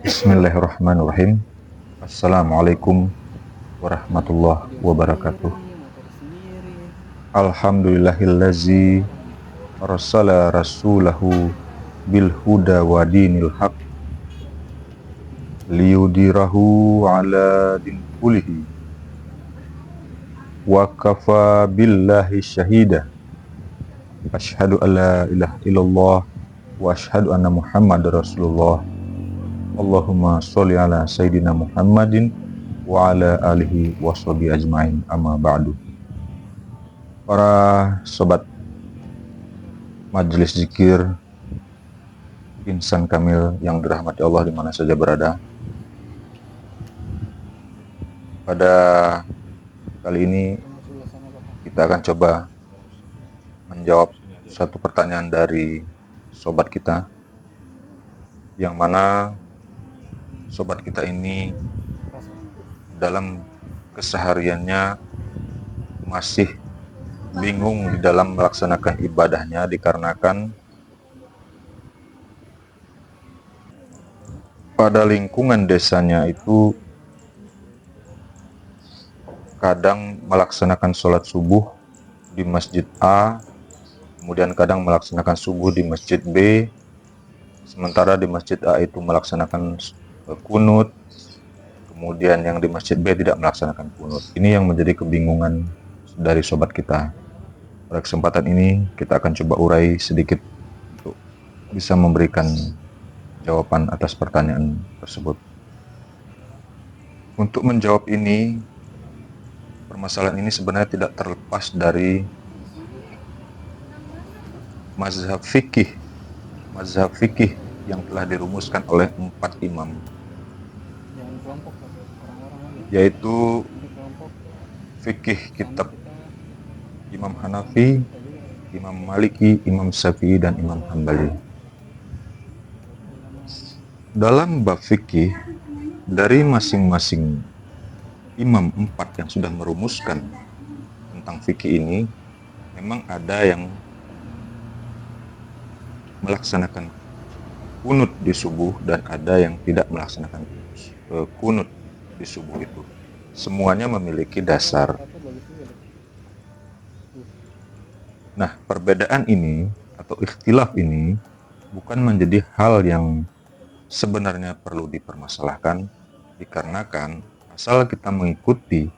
Bismillahirrahmanirrahim. Assalamualaikum warahmatullahi wabarakatuh. Alhamdulillahillazi arsala rasulahu bil huda wa dinil haq liyudirahu ala din kulihi wa kafa billahi syahida. Asyhadu an la ilaha illallah wa asyhadu anna Muhammadar Rasulullah. Allahumma sholli ala sayyidina Muhammadin wa ala alihi wa sahbihi ajmain, amma ba'du. Para sobat majelis zikir insan kamil yang dirahmati Allah di mana saja berada, pada kali ini kita akan coba menjawab satu pertanyaan dari sobat kita, yang mana sobat kita ini dalam kesehariannya masih bingung di dalam melaksanakan ibadahnya dikarenakan pada lingkungan desanya itu kadang melaksanakan sholat subuh di masjid A, kemudian kadang melaksanakan subuh di masjid B, sementara di masjid A itu melaksanakan kunut, kemudian yang di masjid B tidak melaksanakan kunut. Ini yang menjadi kebingungan dari sobat kita. Pada kesempatan ini kita akan coba urai sedikit untuk bisa memberikan jawaban atas pertanyaan tersebut. Untuk menjawab ini, permasalahan ini sebenarnya tidak terlepas dari mazhab fikih yang telah dirumuskan oleh 4 imam, yaitu fikih kitab Imam Hanafi, Imam Maliki, Imam Syafi'i, dan Imam Hambali. Dalam bab fikih, dari masing-masing imam 4 yang sudah merumuskan tentang fikih ini, memang ada yang melaksanakan kunut di subuh dan ada yang tidak melaksanakan kunut di subuh itu. Semuanya memiliki dasar. Nah, perbedaan ini atau ikhtilaf ini bukan menjadi hal yang sebenarnya perlu dipermasalahkan, dikarenakan asal kita mengikuti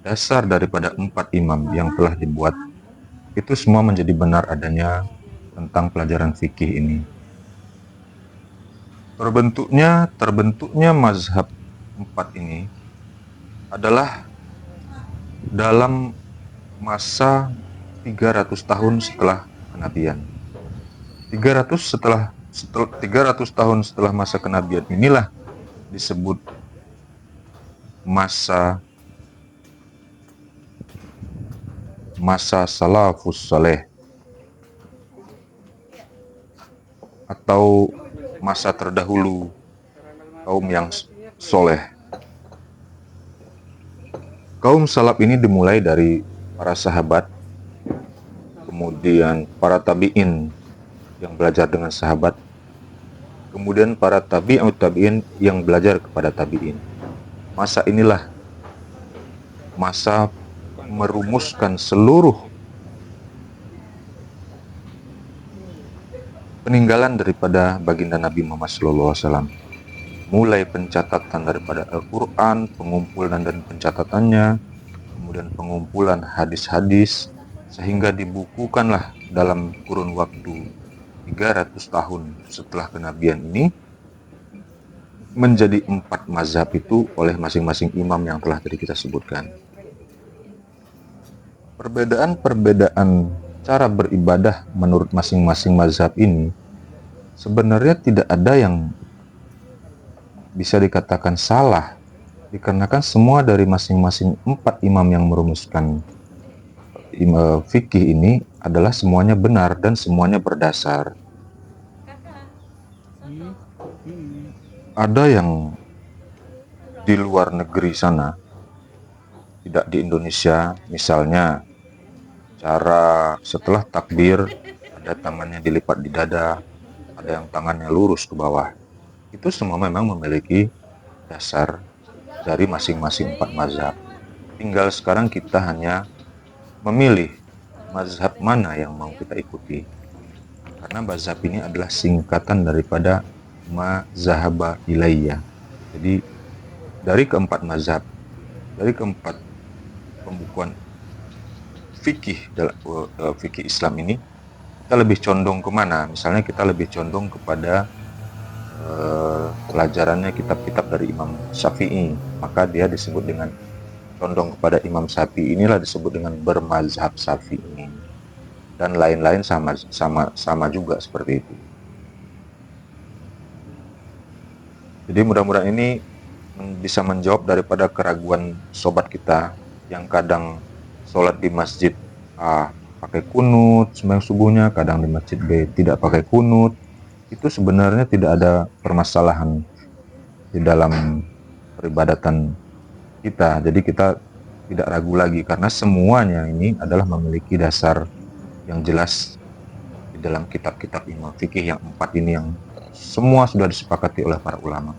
dasar daripada 4 imam yang telah dibuat, itu semua menjadi benar adanya tentang pelajaran fikih ini. Terbentuknya mazhab 4 ini adalah dalam masa 300 tahun setelah kenabian. 300 tahun setelah masa kenabian inilah disebut masa salafus saleh atau masa terdahulu kaum yang soleh. Kaum salaf ini dimulai dari para sahabat, kemudian para tabi'in yang belajar dengan sahabat, kemudian para tabi'ut tabi'in yang belajar kepada tabi'in. Masa inilah masa merumuskan seluruh peninggalan daripada baginda Nabi Muhammad SAW. Mulai pencatatan daripada Al-Quran, pengumpulan dan pencatatannya, kemudian pengumpulan hadis-hadis, sehingga dibukukanlah dalam kurun waktu 300 tahun setelah kenabian ini menjadi 4 mazhab itu oleh masing-masing imam yang telah tadi kita sebutkan. Perbedaan cara beribadah menurut masing-masing mazhab ini sebenarnya tidak ada yang bisa dikatakan salah, dikarenakan semua dari masing-masing 4 imam yang merumuskan fikih ini adalah semuanya benar dan semuanya berdasar. Ada yang di luar negeri sana, tidak di Indonesia, misalnya cara setelah takbir ada tangannya dilipat di dada, ada yang tangannya lurus ke bawah. itu semua memang memiliki dasar dari masing-masing empat mazhab. Tinggal sekarang kita hanya memilih mazhab mana yang mau kita ikuti. Karena mazhab ini adalah singkatan daripada mazhaba ilayya. Jadi dari keempat mazhab, dari keempat pembukuan fikih fikih Islam ini, kita lebih condong kemana? Misalnya kita lebih condong kepada pelajarannya kitab-kitab dari Imam Syafi'i, maka dia disebut dengan condong kepada Imam Syafi'i, inilah disebut dengan bermazhab Syafi'i, dan lain-lain sama juga seperti itu. Jadi mudah-mudahan ini bisa menjawab daripada keraguan sobat kita yang kadang sholat di masjid A pakai kunut sembahyang subuhnya, kadang di masjid B tidak pakai kunut. Itu sebenarnya tidak ada permasalahan di dalam peribadatan kita. Jadi kita tidak ragu lagi karena semuanya ini adalah memiliki dasar yang jelas di dalam kitab-kitab Imam Fikih yang empat ini, yang semua sudah disepakati oleh para ulama.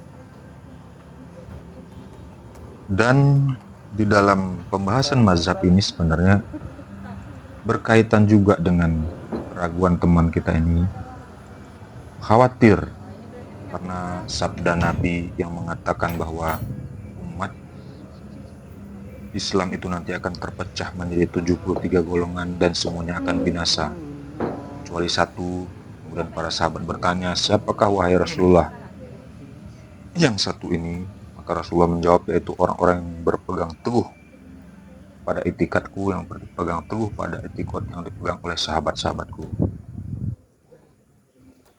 Dan di dalam pembahasan mazhab ini sebenarnya berkaitan juga dengan keraguan teman kita ini, khawatir karena sabda Nabi yang mengatakan bahwa umat Islam itu nanti akan terpecah menjadi 73 golongan dan semuanya akan binasa kecuali satu. Kemudian para sahabat bertanya, siapakah wahai Rasulullah yang satu ini? Maka Rasulullah menjawab, yaitu orang-orang yang berpegang teguh pada itikadku, yang berpegang teguh pada itikad yang dipegang oleh sahabat-sahabatku.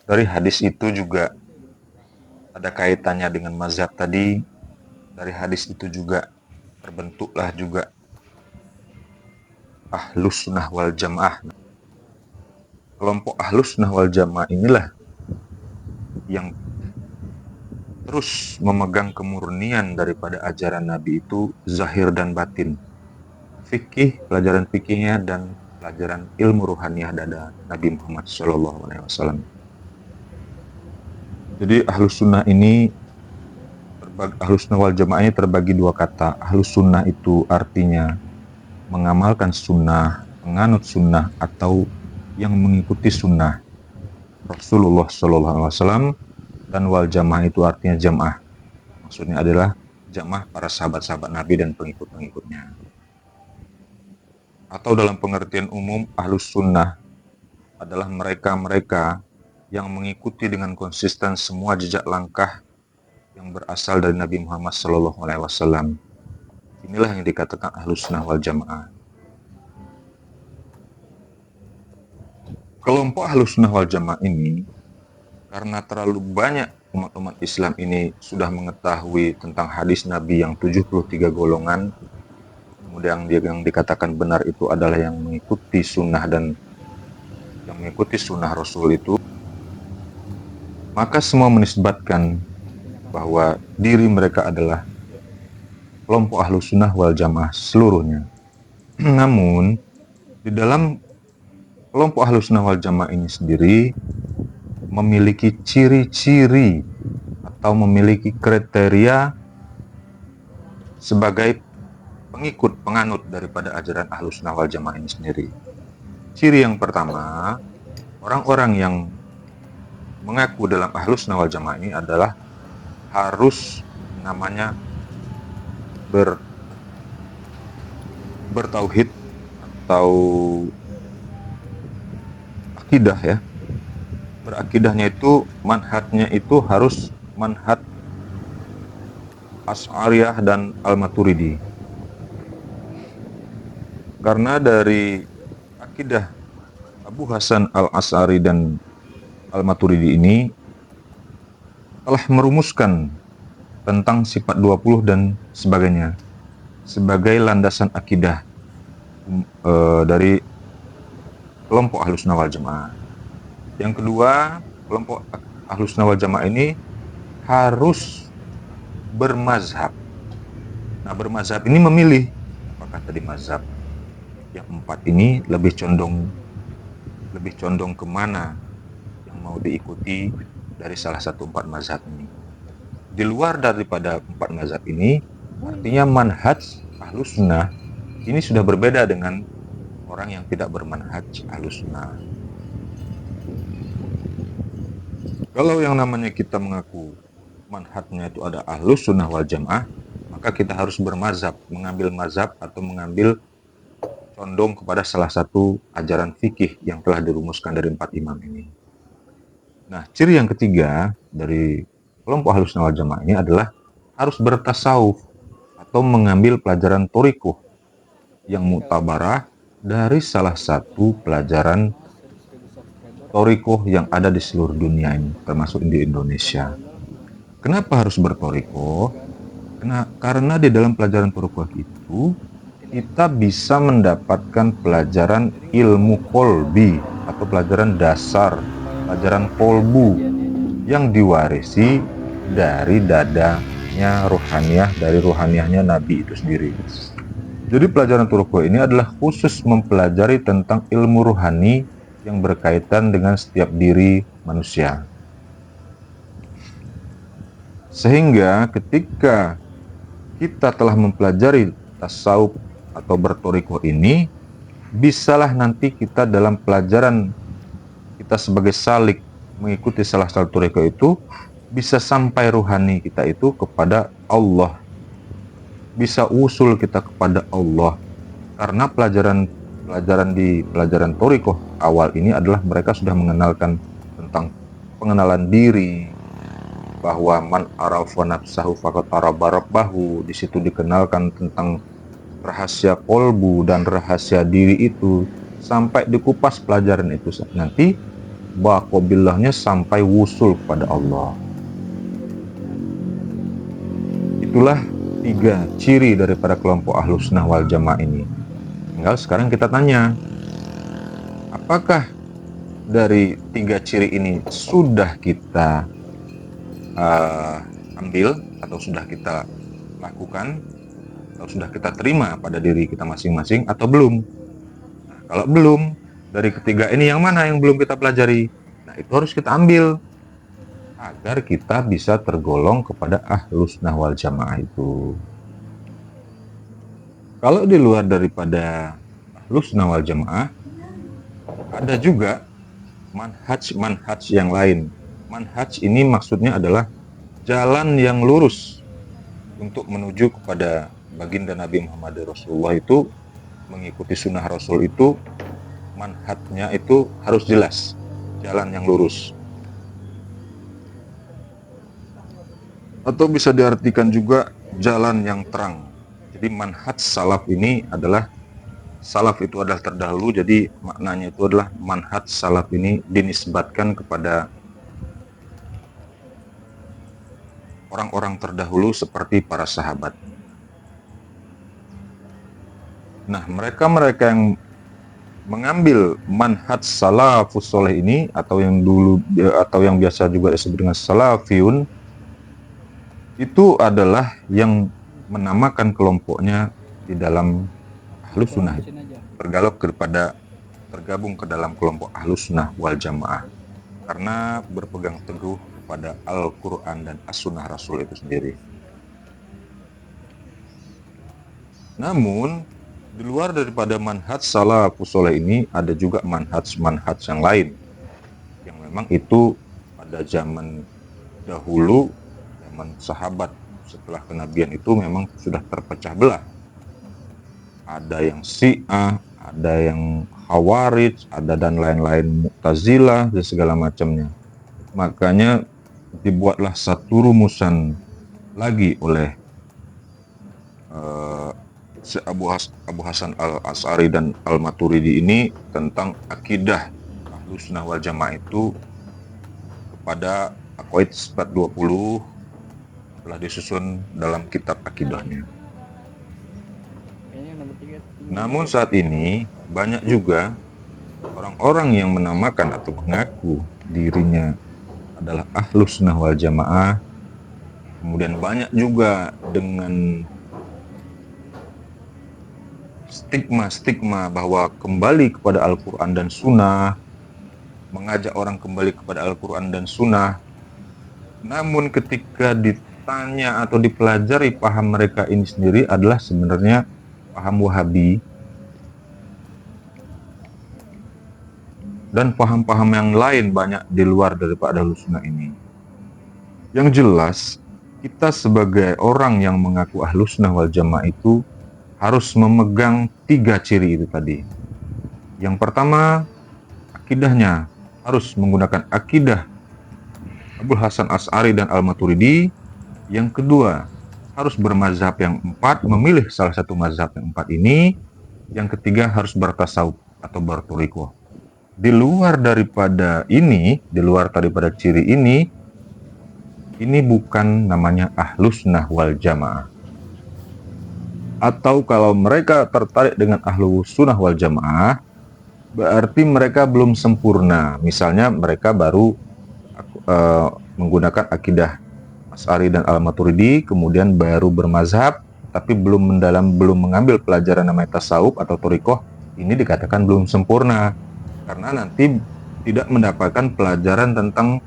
Dari hadis itu juga ada kaitannya dengan mazhab tadi. Dari hadis itu juga terbentuklah juga Ahlus Sunnah wal Jamaah. Kelompok Ahlus Sunnah wal Jamaah inilah yang terus memegang kemurnian daripada ajaran Nabi itu zahir dan batin. Fikih, pelajaran fikihnya, dan pelajaran ilmu ruhaniyah dada Nabi Muhammad SAW. Jadi Ahlus Sunnah ini, Ahlus Sunnah wal Jamaah ini terbagi dua kata. Ahlus Sunnah itu artinya mengamalkan sunnah, menganut sunnah, atau yang mengikuti sunnah Rasulullah SAW. Dan wal Jamaah itu artinya jamaah. Maksudnya adalah jamaah para sahabat-sahabat Nabi dan pengikut-pengikutnya. Atau dalam pengertian umum, Ahlus Sunnah adalah mereka-mereka yang mengikuti dengan konsisten semua jejak langkah yang berasal dari Nabi Muhammad SAW. Inilah yang dikatakan Ahlus Sunnah wal Jamaah. Kelompok Ahlus Sunnah wal Jamaah ini, karena terlalu banyak umat-umat Islam ini sudah mengetahui tentang hadis Nabi yang 73 golongan, kemudian yang dikatakan benar itu adalah yang mengikuti sunnah dan yang mengikuti sunnah Rasul itu, maka semua menisbatkan bahwa diri mereka adalah kelompok Ahlus Sunnah wal Jamaah seluruhnya. Namun di dalam kelompok Ahlus Sunnah wal Jamaah ini sendiri memiliki ciri-ciri atau memiliki kriteria sebagai pengikut, penganut daripada ajaran Ahlus Sunnah wal Jamaah ini sendiri. Ciri yang pertama, orang-orang yang mengaku dalam Ahlus Sunnah wal Jamaah ini adalah harus namanya bertauhid atau akidah ya. Berakidahnya itu, manhajnya itu harus manhaj Asy'ariyah dan Al-Maturidi. Karena dari akidah Abu Hasan Al-Asy'ari dan Al-Maturidi ini telah merumuskan tentang sifat 20 dan sebagainya sebagai landasan akidah dari kelompok Ahlus Sunnah wal Jamaah. Yang kedua, kelompok Ahlus Sunnah wal Jamaah ini harus bermazhab. Nah, bermazhab ini memilih apakah tadi mazhab yang empat ini lebih condong kemana yang mau diikuti dari salah satu empat mazhab ini. di luar daripada 4 mazhab ini, artinya manhaj Ahlus Sunnah ini sudah berbeda dengan orang yang tidak bermanhaj Ahlus Sunnah. Kalau yang namanya kita mengaku manhajnya itu ada Ahlus Sunnah wal Jamaah, maka kita harus bermazhab, mengambil mazhab atau mengambil condong kepada salah satu ajaran fikih yang telah dirumuskan dari 4 imam ini. Nah, ciri yang ketiga dari kelompok Ahlus Sunnah wal Jamaah ini adalah harus bertasawuf atau mengambil pelajaran thoriqoh yang mutabarah dari salah satu pelajaran thoriqoh yang ada di seluruh dunia ini, termasuk di Indonesia. Kenapa harus berthoriqoh? Karena di dalam pelajaran thoriqoh itu kita bisa mendapatkan pelajaran ilmu kolbi atau pelajaran dasar, pelajaran kolbu yang diwarisi dari dadanya rohaniah, dari rohaniahnya Nabi itu sendiri. Jadi pelajaran thoriqoh ini adalah khusus mempelajari tentang ilmu rohani yang berkaitan dengan setiap diri manusia. Sehingga ketika kita telah mempelajari tasawuf atau berthoriqoh ini, bisalah nanti kita dalam pelajaran kita sebagai salik mengikuti salah satu thoriqoh itu, bisa sampai rohani kita itu kepada Allah. Bisa usul kita kepada Allah. Karena pelajaran di pelajaran thoriqoh awal ini adalah mereka sudah mengenalkan tentang pengenalan diri, bahwa man arafa nafsahu faqad araba rabbahu. Di situ dikenalkan tentang rahasia kolbu dan rahasia diri itu, sampai dikupas pelajaran itu nanti baqobillahnya sampai wusul kepada Allah. Itulah 3 ciri daripada kelompok Ahlus Sunnah wal Jamaah ini. Tinggal sekarang kita tanya, apakah dari 3 ciri ini sudah kita ambil atau sudah kita lakukan atau sudah kita terima pada diri kita masing-masing atau belum? Nah, kalau belum, dari ketiga ini yang mana yang belum kita pelajari? Nah, itu harus kita ambil agar kita bisa tergolong kepada Ahlus Sunnah wal Jamaah itu. Kalau di luar daripada Ahlus Sunnah wal Jamaah, ada juga manhaj yang lain. Manhaj ini maksudnya adalah jalan yang lurus untuk menuju kepada baginda Nabi Muhammad Rasulullah itu, mengikuti sunnah Rasul itu, manhajnya itu harus jelas, jalan yang lurus. Atau bisa diartikan juga jalan yang terang. Jadi manhaj salaf ini adalah, salaf itu adalah terdahulu, jadi maknanya itu adalah manhaj salaf ini dinisbatkan kepada orang-orang terdahulu seperti para sahabat. Nah, mereka-mereka yang mengambil manhaj salafus soleh ini, atau yang dulu atau yang biasa juga disebut dengan salafiyun, itu adalah yang menamakan kelompoknya di dalam Ahlus Sunnah, tergabung ke dalam kelompok Ahlus Sunnah wal Jamaah, karena berpegang teguh kepada Al-Quran dan As-Sunnah Rasul itu sendiri. Namun di luar daripada manhaj salafus soleh ini, ada juga manhaj yang lain yang memang itu pada zaman dahulu, zaman sahabat setelah kenabian itu memang sudah terpecah belah. Ada yang Syiah, ada yang Khawarij, ada dan lain-lain, Mu'tazilah dan segala macamnya. Makanya dibuatlah satu rumusan lagi oleh Abu Hasan Al-Asy'ari dan Al-Maturidi ini tentang akidah Ahlus Sunnah wal Jamaah itu kepada Aqaid 420, telah disusun dalam kitab akidahnya. Namun saat ini banyak juga orang-orang yang menamakan atau mengaku dirinya adalah Ahlus Sunnah wal Jamaah, kemudian banyak juga dengan stigma bahwa kembali kepada Al-Quran dan Sunnah, mengajak orang kembali kepada Al-Quran dan Sunnah. Namun ketika ditanya atau dipelajari paham mereka ini sendiri adalah sebenarnya paham Wahabi dan paham-paham yang lain banyak di luar daripada Ahlussunnah ini. Yang jelas, kita sebagai orang yang mengaku Ahlussunnah wal Jamaah itu harus memegang 3 ciri itu tadi. Yang pertama, akidahnya harus menggunakan akidah Abul Hasan Asy'ari dan Al-Maturidi. Yang kedua, harus bermazhab yang 4, memilih salah satu mazhab yang 4 ini. Yang ketiga, harus bertasawuf atau berthariqah. Di luar daripada ciri ini bukan namanya Ahlussunnah wal Jamaah. Atau kalau mereka tertarik dengan Ahlussunnah wal Jamaah, berarti mereka belum sempurna. Misalnya mereka baru menggunakan akidah Asy'ari dan Al-Maturidi, kemudian baru bermazhab, tapi belum mengambil pelajaran namanya tasawuf atau thariqah, ini dikatakan belum sempurna. Karena nanti tidak mendapatkan pelajaran tentang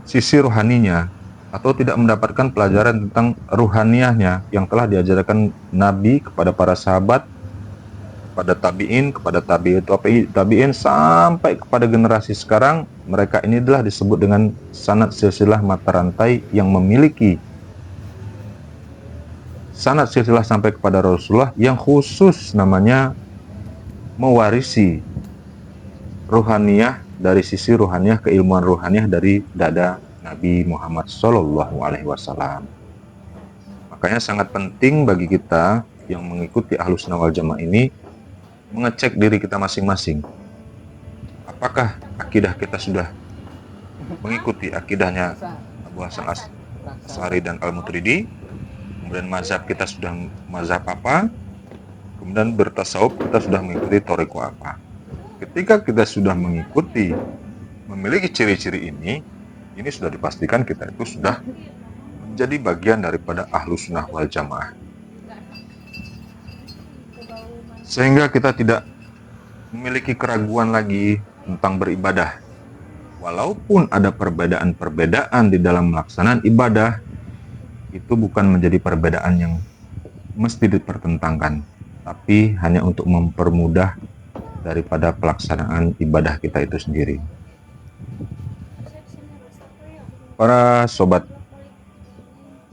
sisi rohaninya, atau tidak mendapatkan pelajaran tentang ruhaniyahnya yang telah diajarkan Nabi kepada para sahabat, kepada tabi'in, kepada tabi'in sampai kepada generasi sekarang. Mereka ini adalah disebut dengan sanad silsilah mata rantai yang memiliki sanad silsilah sampai kepada Rasulullah, yang khusus namanya mewarisi ruhaniyah, dari sisi ruhaniyah, keilmuan ruhaniyah dari dada Nabi Muhammad SAW. Makanya sangat penting bagi kita yang mengikuti Ahlussunnah wal Jamaah ini mengecek diri kita masing-masing. Apakah akidah kita sudah mengikuti akidahnya Abu Hasan Asy'ari dan Al-Maturidi? Kemudian mazhab kita sudah mazhab apa? Kemudian bertasawuf kita sudah mengikuti thariqah apa? Ketika kita sudah memiliki ciri-ciri ini sudah dipastikan kita itu sudah menjadi bagian daripada Ahlussunnah wal Jamaah. Sehingga kita tidak memiliki keraguan lagi tentang beribadah. Walaupun ada perbedaan-perbedaan di dalam pelaksanaan ibadah, itu bukan menjadi perbedaan yang mesti dipertentangkan, tapi hanya untuk mempermudah daripada pelaksanaan ibadah kita itu sendiri. Para sobat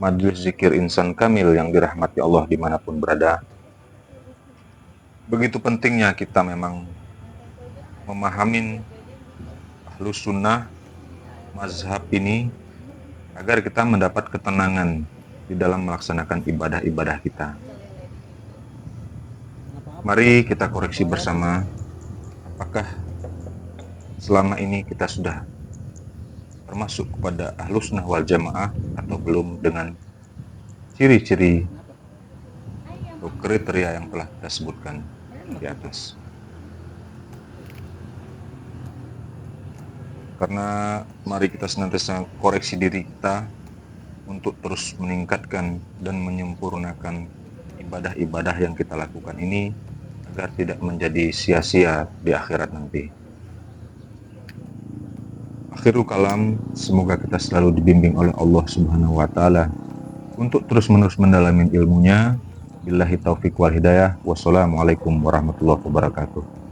Majelis Zikir Insan Kamil yang dirahmati Allah dimanapun berada, begitu pentingnya kita memang memahami Ahlussunnah mazhab ini agar kita mendapat ketenangan di dalam melaksanakan ibadah-ibadah kita. Mari kita koreksi bersama, apakah selama ini kita sudah termasuk kepada Ahlussunnah wal Jamaah atau belum, dengan ciri-ciri atau kriteria yang telah kita sebutkan di atas. Karena mari kita senantiasa koreksi diri kita untuk terus meningkatkan dan menyempurnakan ibadah-ibadah yang kita lakukan ini agar tidak menjadi sia-sia di akhirat nanti. Akhirul kalam, semoga kita selalu dibimbing oleh Allah Subhanahu wa taala untuk terus-menerus mendalami ilmunya. Billahi taufiq wal hidayah. Wassalamualaikum warahmatullahi wabarakatuh.